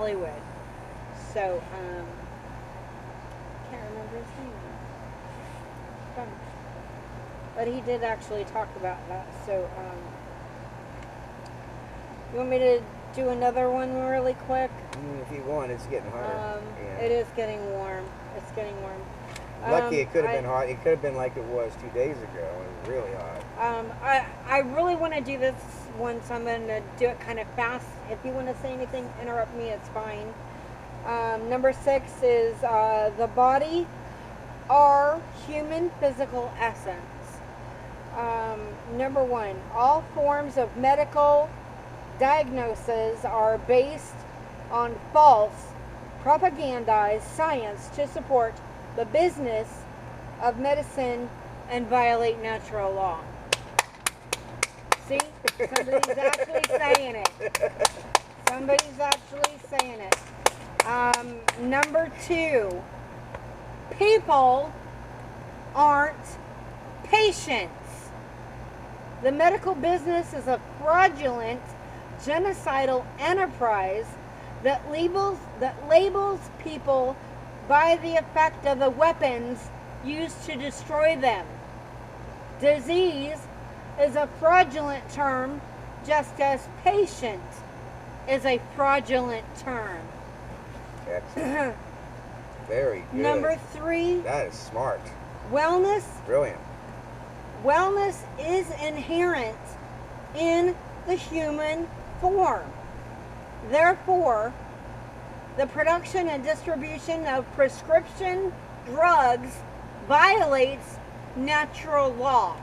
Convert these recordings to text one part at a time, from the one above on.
Hollywood. So, can't remember his name. Bummer. But he did actually talk about that. So, you want me to do another one really quick? If you want, it's getting hotter. Yeah. It is getting warm. It's getting warm. Lucky it could have been hot. It could have been like it was 2 days ago. It was really hot. I really want to do this one, so I'm going to do it kind of fast. If you want to say anything, interrupt me, it's fine. Number 6 is the body, our human physical essence. Number 1, all forms of medical diagnoses are based on false, propagandized science to support the business of medicine and violate natural law. See? Somebody's actually saying it. Somebody's actually saying it. Number 2, people aren't patients. The medical business is a fraudulent, genocidal enterprise that labels people by the effect of the weapons used to destroy them. Disease is a fraudulent term, just as patient is a fraudulent term. Excellent. Very good. Number 3. That is smart. Wellness. Brilliant. Wellness is inherent in the human form. Therefore, the production and distribution of prescription drugs violates natural law.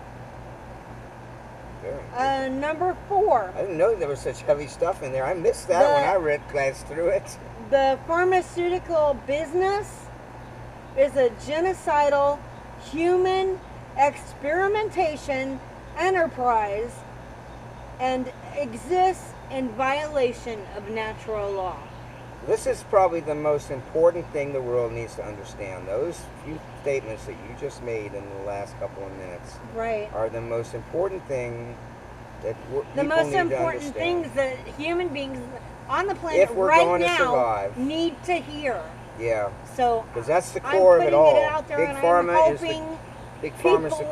Number 4. I didn't know there was such heavy stuff in there. I missed that when I glanced through it. The pharmaceutical business is a genocidal human experimentation enterprise and exists in violation of natural law. This is probably the most important thing the world needs to understand. Those few statements that you just made in the last couple of minutes are the most important thing that people need to understand. The most important things that human beings on the planet right now need to hear. Yeah. So because that's the core of it all. Big Pharma is the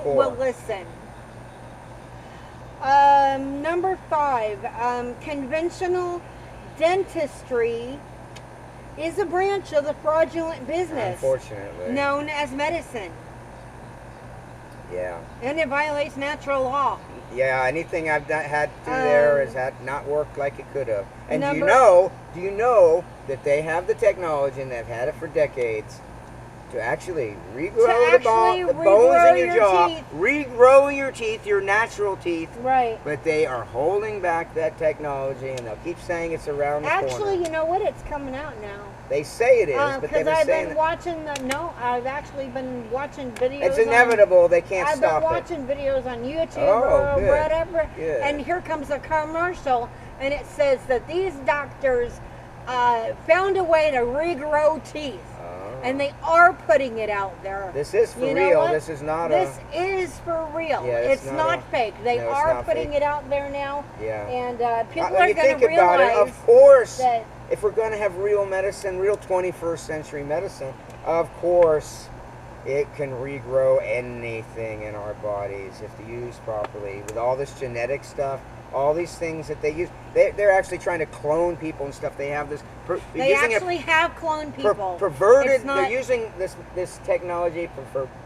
core. Will listen. Number 5, conventional dentistry is a branch of the fraudulent business, unfortunately, known as medicine. Yeah. And it violates natural law. Yeah, anything I've had to do there has not worked like it could have. And do you know that they have the technology, and they've had it for decades, to actually regrow the bones in your jaw, regrow your teeth, your natural teeth. Right. But they are holding back that technology, and they'll keep saying it's around the corner. Actually, you know what? It's coming out now. They say it is, but they've been saying I've actually been watching videos. It's inevitable. They can't stop it. I've been watching videos on YouTube or whatever, good. And here comes a commercial, and it says that these doctors found a way to regrow teeth. And they are putting it out there. This is for real. This is not This is for real. Yeah, it's not fake. They are putting it out there now. Yeah. And people are going to realize about it, of course, that if we're going to have real medicine, real 21st century medicine, of course, it can regrow anything in our bodies if used properly. With all this genetic stuff, all these things that they use, they're actually trying to clone people and stuff. They have this. They actually have cloned people. Perverted. They're using this technology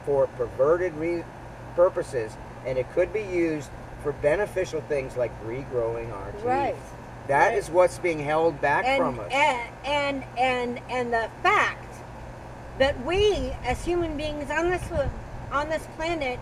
for perverted purposes, and it could be used for beneficial things like regrowing our teeth. Right. That is what's being held back from us. And the fact that we, as human beings on this planet,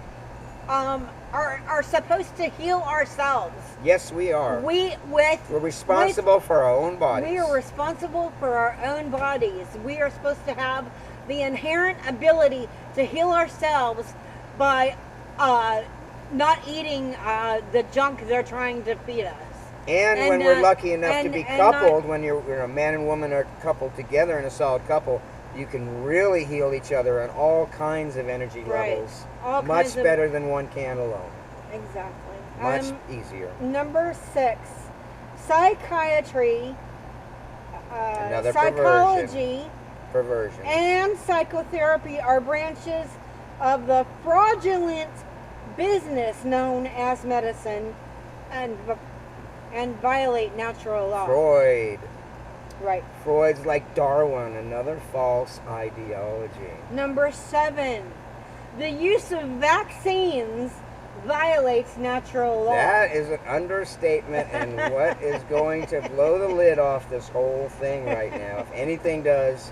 are supposed to heal ourselves. Yes, we are. We're responsible for our own bodies. We are responsible for our own bodies. We are supposed to have the inherent ability to heal ourselves by not eating the junk they're trying to feed us. And when we're lucky enough to be coupled, when you're a man and woman are coupled together in a solid couple, you can really heal each other on all kinds of energy levels. Much better than one can alone. Exactly. Much easier. Number 6, psychiatry Another psychology, perversion, and psychotherapy are branches of the fraudulent business known as medicine and violate natural law. Freud. Right. Freud's like Darwin, another false ideology. Number 7, the use of vaccines violates natural law. That is an understatement, and what is going to blow the lid off this whole thing right now, if anything does,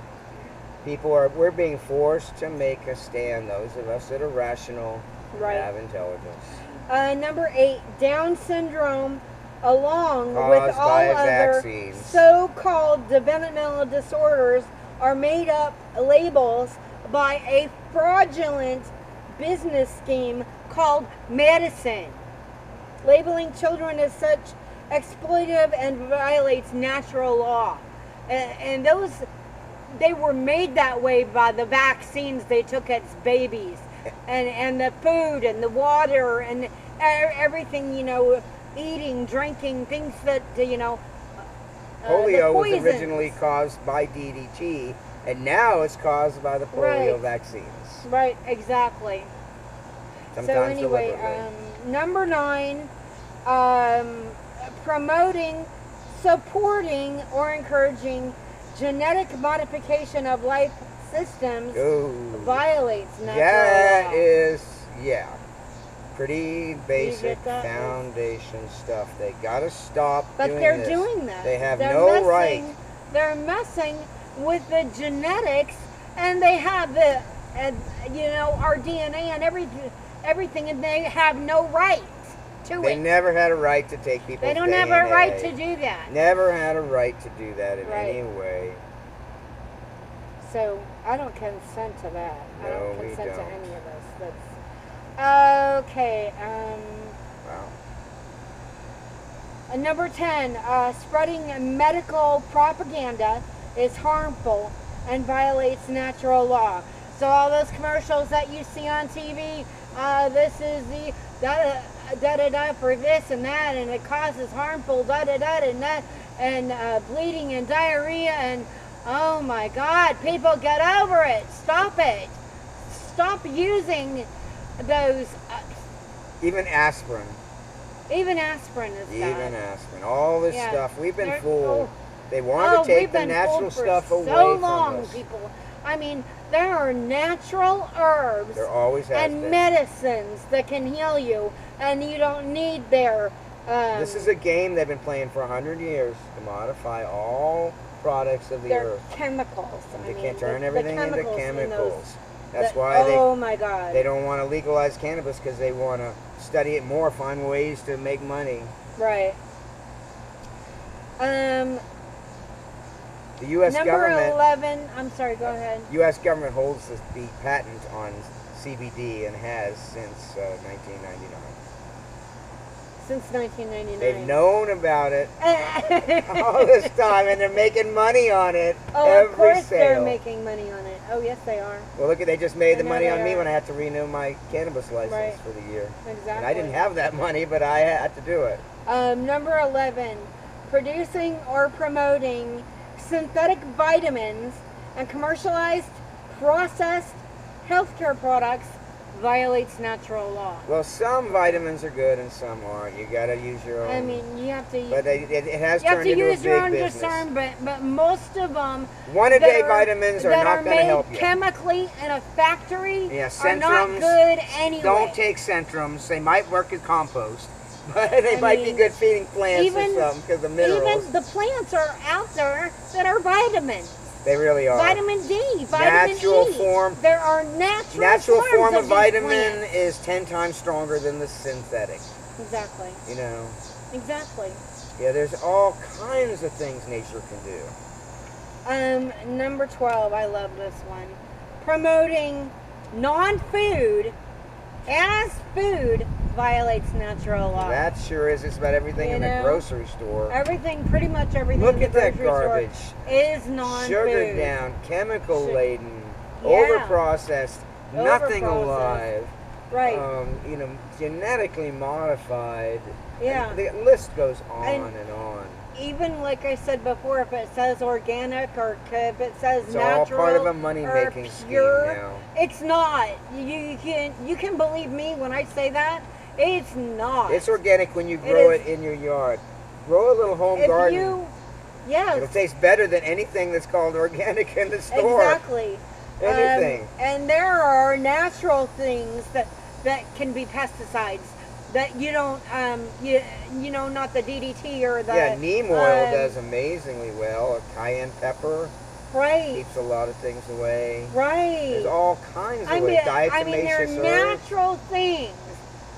we're being forced to make a stand, those of us that are rational, Right. have intelligence. Number 8, Down syndrome, along Caused with all by other vaccines. so-called developmental disorders, are made up labels by a fraudulent business scheme called medicine. Labeling children as such exploitative and violates natural law. And those, they were made that way by the vaccines they took as babies. And the food and the water and everything, eating, drinking, things that, Polio the was poisons. originally caused by DDT, and now it's caused by the polio Right. vaccines. Right, exactly. Sometimes So anyway, deliberately. number 9, promoting, supporting, or encouraging genetic modification of life systems Ooh. violates natural That law. is, pretty basic get that? foundation stuff. They gotta stop But doing they're this. doing that. They have They're no messing, right. They're messing with the genetics, and they have the, our DNA and everything, and they have no right to They it. never had a right to take people's They don't DNA. have a right to do that. Never had a right to do that in Right. any way. So I don't consent to that. I No, don't we consent to don't. any of this. That's okay. Wow. Number 10, spreading medical propaganda is harmful and violates natural law. So all those commercials that you see on TV, this is the da-da-da for this and that, and it causes harmful da-da-da and that, and bleeding and diarrhea, and oh my God, people get over it. Stop it. Stop using those. Even aspirin. Even aspirin is bad. Even aspirin. All this Yeah. stuff. We've been They're- fooled. They want to take we've the been natural fooled for stuff away so from long, us. people. I mean, there are natural herbs There always has and been. medicines that can heal you, and you don't need their. This is a game they've been playing for 100 years to modify all products of the their earth. chemicals. They I mean, can't turn the everything into chemicals in chemicals. those- That's the- why Oh my God. they don't want to legalize cannabis, because they want to study it more, find ways to make money. Right. The U.S. Number government 11. I'm sorry. Go ahead. U.S. government holds the patent on CBD and has since 1999. Since 1999. They've known about it all this time, and they're making money on it. Oh, every of course sale. they're making money on it. Oh, yes, they are. Well, look, they just made I the know money they on me are. when I had to renew my cannabis license Right. for the year. Exactly. And I didn't have that money, but I had to do it. Number 11, producing or promoting synthetic vitamins and commercialized processed healthcare products violates natural law. Well, some vitamins are good and some aren't. You got to use your own. I mean, you have to. But it has you have turned to into a use your own big business. discernment, but most of them One-a-day that vitamins are that not are going to made help you. chemically in a factory Yeah, are not Centrums, good anyway. Don't take Centrums. They might work as compost, but they I might be mean, good feeding plants even- or something because of minerals. Even the plants are out there that are vitamins. They really are. Vitamin D, vitamin Natural E. form- There are natural Natural forms form of these vitamin plants. is 10 times stronger than the synthetic. Exactly. You know. Exactly. Yeah, there's all kinds of things nature can do. Number 12, I love this one. Promoting non-food as food violates natural law. That sure is. It's about everything You in the know, grocery store. pretty much everything Look in the at that grocery store garbage. is non-food. Sugar down, chemical laden, Yeah. overprocessed, nothing Overprocessed. alive. Right. Genetically modified. Yeah. And the list goes on And- and on. even like I said before, if it says organic or if it says It's natural all part of a money-making or scheme pure, now. it's not. You can believe me when I say that. It's not. It's organic when you grow it in your yard. Grow a little home garden. Yes. It'll taste better than anything that's called organic in the store. Exactly. Anything. And there are natural things that can be pesticides that you don't, you know, not the DDT or the... Yeah, neem oil does amazingly well. Cayenne pepper keeps a lot of things away. Right. There's all kinds of ways. They're natural things.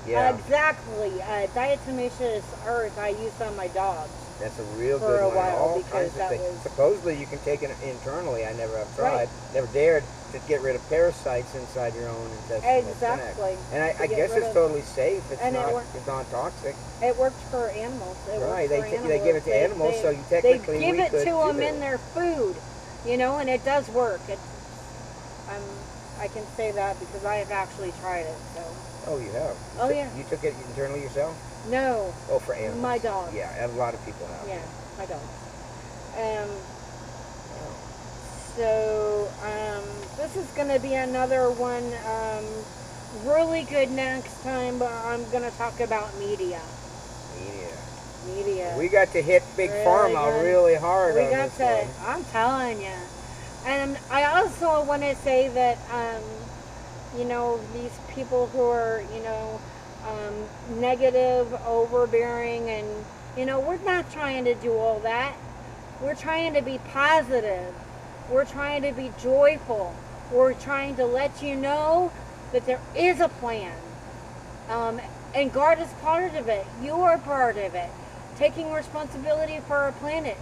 Yeah. Exactly. Diatomaceous earth I used on my dogs. That's a real for good a one. while All because kinds of that things. was... Supposedly you can take it internally. I never have tried. Right. Never dared to get rid of parasites inside your own intestinal Exactly. tract. And I guess it's totally safe. It's non-toxic. It worked for animals. Right. They give it to animals, so you technically they give it to them too. in their food, you know, and it does work. I can say that because I have actually tried it. So. Oh, you have? Oh, yeah. You took it internally yourself? No. Oh, for animals. My dog. Yeah, a lot of people have. Yeah, my dog. So, this is going to be another one, really good next time, but I'm going to talk about media. Media. We got to hit Big Pharma really hard on this one. I'm telling you. And I also want to say that, you know, these people who are, you know, negative, overbearing, and, you know, we're not trying to do all that. We're trying to be positive. We're trying to be joyful. We're trying to let you know that there is a plan. And God is part of it. You are part of it. Taking responsibility for our planet.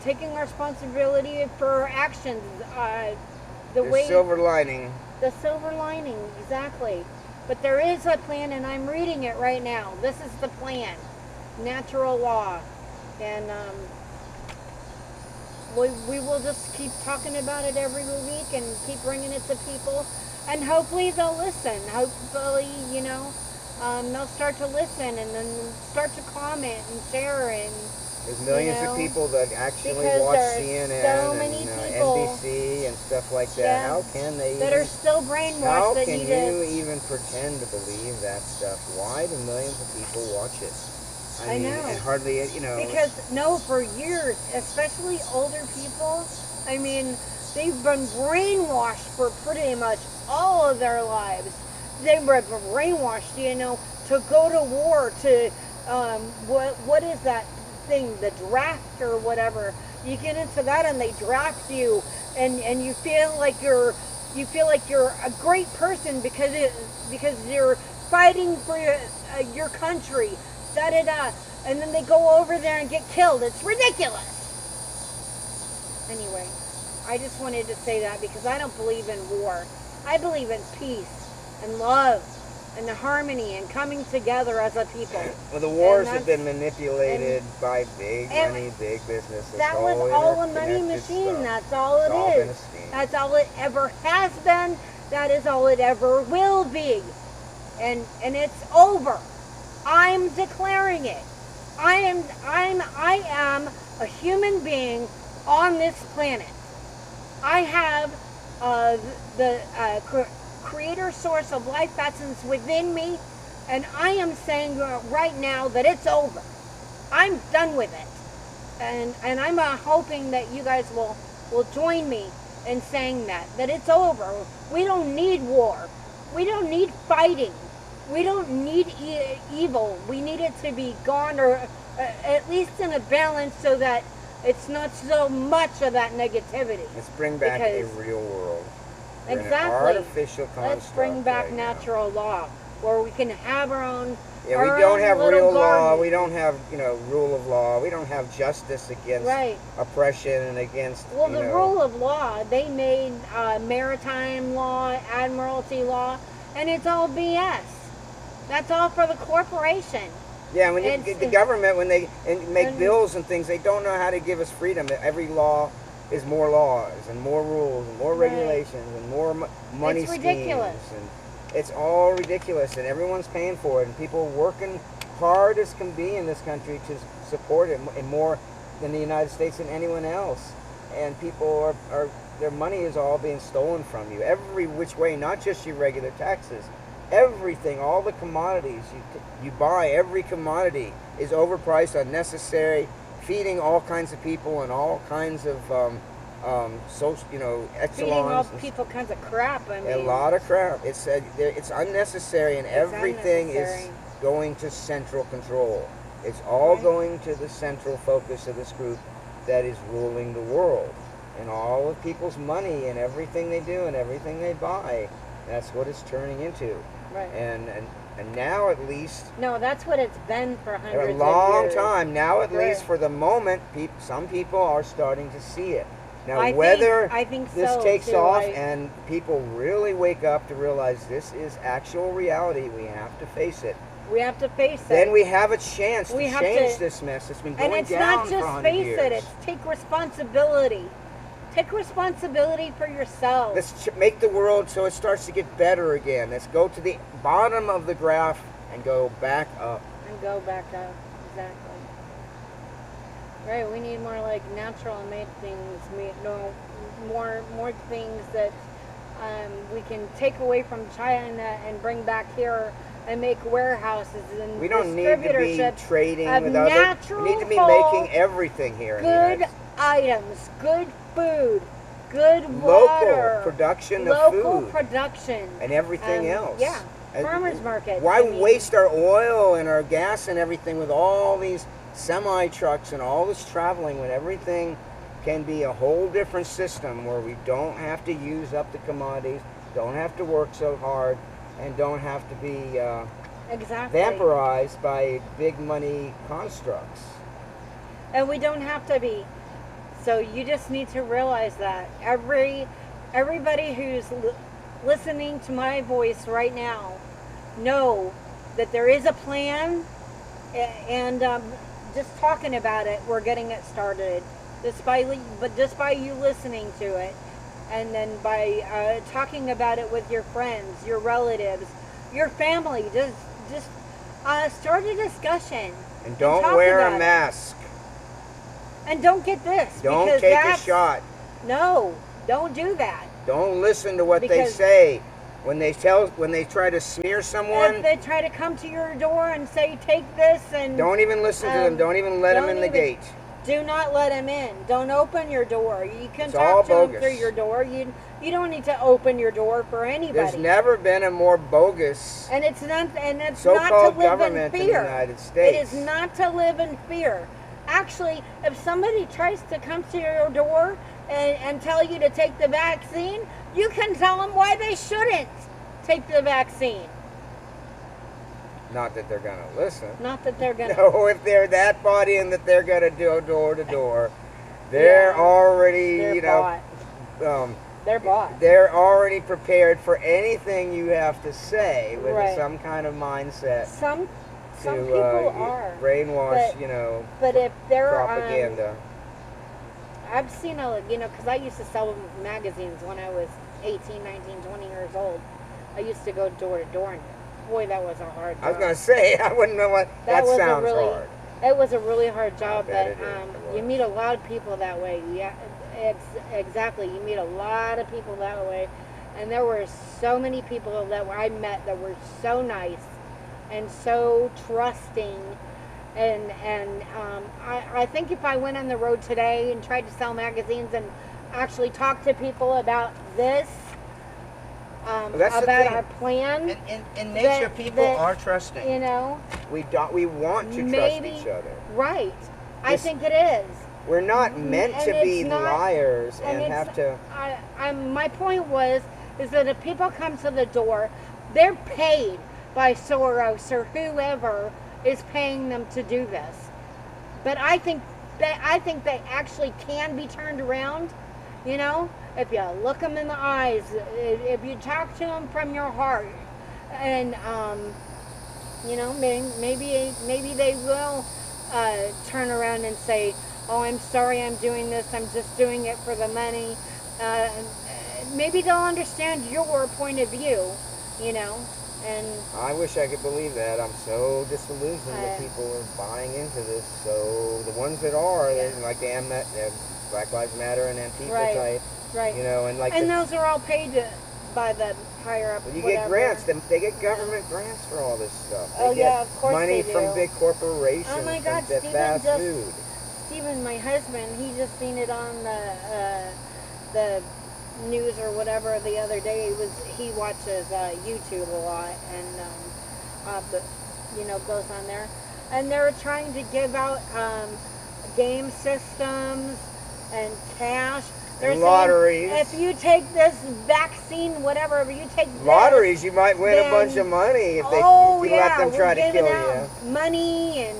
Taking responsibility for our actions. The silver lining. The silver lining, exactly. But there is a plan, and I'm reading it right now. This is the plan. Natural law. And we will just keep talking about it every week and keep bringing it to people. And hopefully they'll listen. Hopefully, you know, they'll start to listen and then start to comment and share. And there's millions of people that actually watch CNN and NBC and stuff like that. Yeah, how can they that are still brainwashed? How can you even pretend to believe that stuff? Why do millions of people watch it? I mean, know. And hardly, you know. Because, no, for years, especially older people, I mean, they've been brainwashed for pretty much all of their lives. They were brainwashed, you know, to go to war, to, what is that thing, the draft or whatever. You get into that and they draft you, and you feel like you're a great person because you're fighting for your country. Da-da-da. And then they go over there and get killed. It's ridiculous. Anyway, I just wanted to say that because I don't believe in war. I believe in peace and love and the harmony and coming together as a people. Well, the wars have been manipulated by big money, big business. That was all a money machine. Stuff. That's all it is. That's all it ever has been. That is all it ever will be. And it's over. I'm declaring it. I am a human being on this planet. I have the creator source of life essence within me, and I am saying right now that it's over. I'm done with it, and I'm hoping that you guys will join me in saying that it's over. We don't need war. We don't need fighting. We don't need evil. We need it to be gone, or at least in a balance, so that it's not so much of that negativity. Let's bring back a real world. We're exactly. In an artificial construct. Let's bring back natural law, where we can have our own. Yeah, we don't have real law. We don't have, you know, rule of law. We don't have justice against oppression and against. Well, the rule of law, they made maritime law, admiralty law, and it's all BS. That's all for the corporation. Yeah, when the government, when they make bills and things, they don't know how to give us freedom. Every law is more laws and more rules and more regulations and more money schemes. It's ridiculous. And it's all ridiculous, and everyone's paying for it, and people working hard as can be in this country to support it in more in the United States than anyone else. And people are their money is all being stolen from you every which way, not just your regular taxes. Everything, all the commodities you buy, every commodity is overpriced, unnecessary, feeding all kinds of people and all kinds of social, Feeding all echelons. people kinds of crap. I mean, A lot of crap. It's unnecessary, and everything unnecessary. is going to central control. It's all going to the central focus of this group that is ruling the world, and all of people's money and everything they do and everything they buy. That's what it's turning into. Right. And now at least. No, that's what it's been for hundreds of years. A long time. Now at Right. least for the moment, some people are starting to see it. Now I whether think this so, takes too. off and people really wake up to realize this is actual reality, we have to face it. We have to face it. Then we have a chance We to have change to- this mess that's been And going it's down not for just 100 face years. it, it's take responsibility. Take responsibility for yourself. Let's make the world so it starts to get better again. Let's go to the bottom of the graph and go back up. And go back up. Exactly. Right, we need more like natural made things, more things that we can take away from China and bring back here and make warehouses and We don't need to be distributorships trading of with others. natural, We need to be whole, making everything here in the good United States. items, good food, good Local water, production of local food production, and everything else. Yeah, And farmers market. Why I mean, waste our oil and our gas and everything with all these semi trucks and all this traveling when everything can be a whole different system where we don't have to use up the commodities, don't have to work so hard, and don't have to be exactly vampirized by big money constructs. And we don't have to be. So you just need to realize that everybody who's listening to my voice right now, know that there is a plan, and just talking about it, we're getting it started. Just by you listening to it, and then by talking about it with your friends, your relatives, your family, just start a discussion. And don't talk wear about a it. mask. And don't get this. Don't because take a that's- shot. No, don't do that. Don't listen to what they Because- say when they try to smear someone. If they try to come to your door and say, take this, and Don't even listen to them. Don't even let them in the gate. do not let them in. Don't open your door. You can It's all talk to them bogus. through your door. You don't need to open your door for anybody. There's never been a more bogus And it's not to so-called live government in in the fear. United States. It is not to live in fear. Actually, if somebody tries to come to your door and tell you to take the vaccine, you can tell them why they shouldn't take the vaccine. Not that they're going to listen. Not that they're going to. No, if they're that bought in that they're going to do door to door, they're already, They're bought. They're bought. they're already prepared for anything you have to say with Right. some kind of mindset Some to people are. brainwash, But if they're propaganda. I've seen because I used to sell magazines when I was 18, 19, 20 years old. I used to go door to door, and boy, that was a hard job. I was going to say, I wouldn't know what that was sounds a really, hard. It was a really hard job, bet but it is. you meet a lot of people that way. Yeah, exactly. You meet a lot of people that way, and there were so many people that I met that were so nice and so trusting. And I think if I went on the road today and tried to sell magazines and actually talk to people about this, that's the about thing. our plan, In nature, people that, are trusting. We want to trust each other. Right. I This- think it is. We're not meant And to it's be not- liars and it's- have to. My point is that if people come to the door, they're paid by Soros or whoever is paying them to do this. But I think they actually can be turned around. If you look them in the eyes, if you talk to them from your heart, and maybe they will turn around and say, "Oh, I'm sorry, I'm doing this. I'm just doing it for the money." Maybe they'll understand your point of view. And I wish I could believe that. I'm so disillusioned that people are buying into this. So the ones that are, like the Black Lives Matter and Antifa type, right. you know, and like those are all paid by the higher up. Well, you get grants. They get government grants for all this stuff. Of course money they do. from big corporations. Oh my God, from fast food. Stephen, my husband, he just seen it on the news or whatever the other day. He watches YouTube a lot, and goes on there, and they're trying to give out game systems and cash. They're lotteries. saying, if you take this vaccine, whatever, if you take this, lotteries, you might win a bunch of money if you let them try to kill you. Money and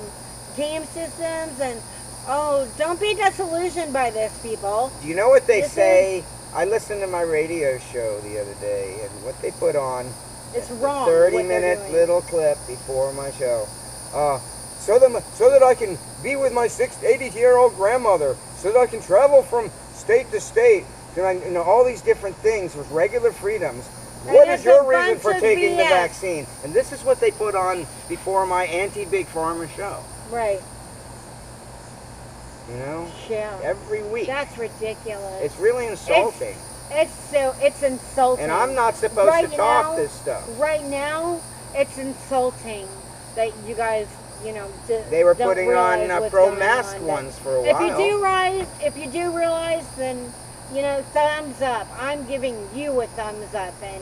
game systems, and don't be disillusioned by this, people. Do you know what they say? I listened to my radio show the other day, and what they put on. It's wrong. 30-minute little clip before my show. So that I can be with my 80-year-old grandmother, so that I can travel from state to state, all these different things with regular freedoms. What is your reason for taking the vaccine? And this is what they put on before my anti-big pharma show. Right. You know? Yeah. Every week. That's ridiculous. It's really insulting. It's insulting. And I'm not supposed to talk this stuff. Right now, it's insulting that you guys, they were putting on pro-mask ones for a while. If you do realize, then, thumbs up. I'm giving you a thumbs up, and,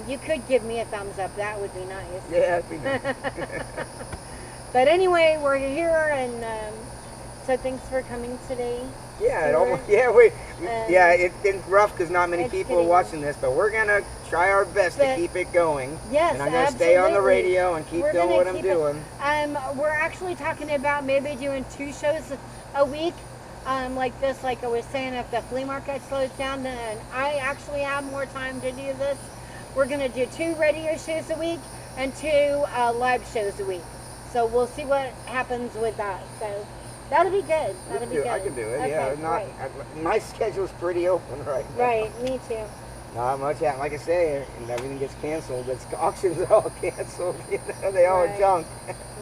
you could give me a thumbs up. That would be nice. Yeah, that'd be nice. But anyway, we're here, and so thanks for coming today. Yeah, it's been rough because not many people are watching this, but we're gonna try our best to keep it going. Yes, and I'm gonna stay on the radio and keep doing what I'm doing. We're actually talking about maybe doing 2 shows a week, like this. Like I was saying, if the flea market slows down, then I actually have more time to do this. We're gonna do 2 radio shows a week and 2 live shows a week. So we'll see what happens with that. So that'll be good. That'll be good. I can do it. Okay, my schedule's pretty open right now. Right, me too. Not much. Like I say, and everything gets canceled. Auctions are all canceled. They all are junk.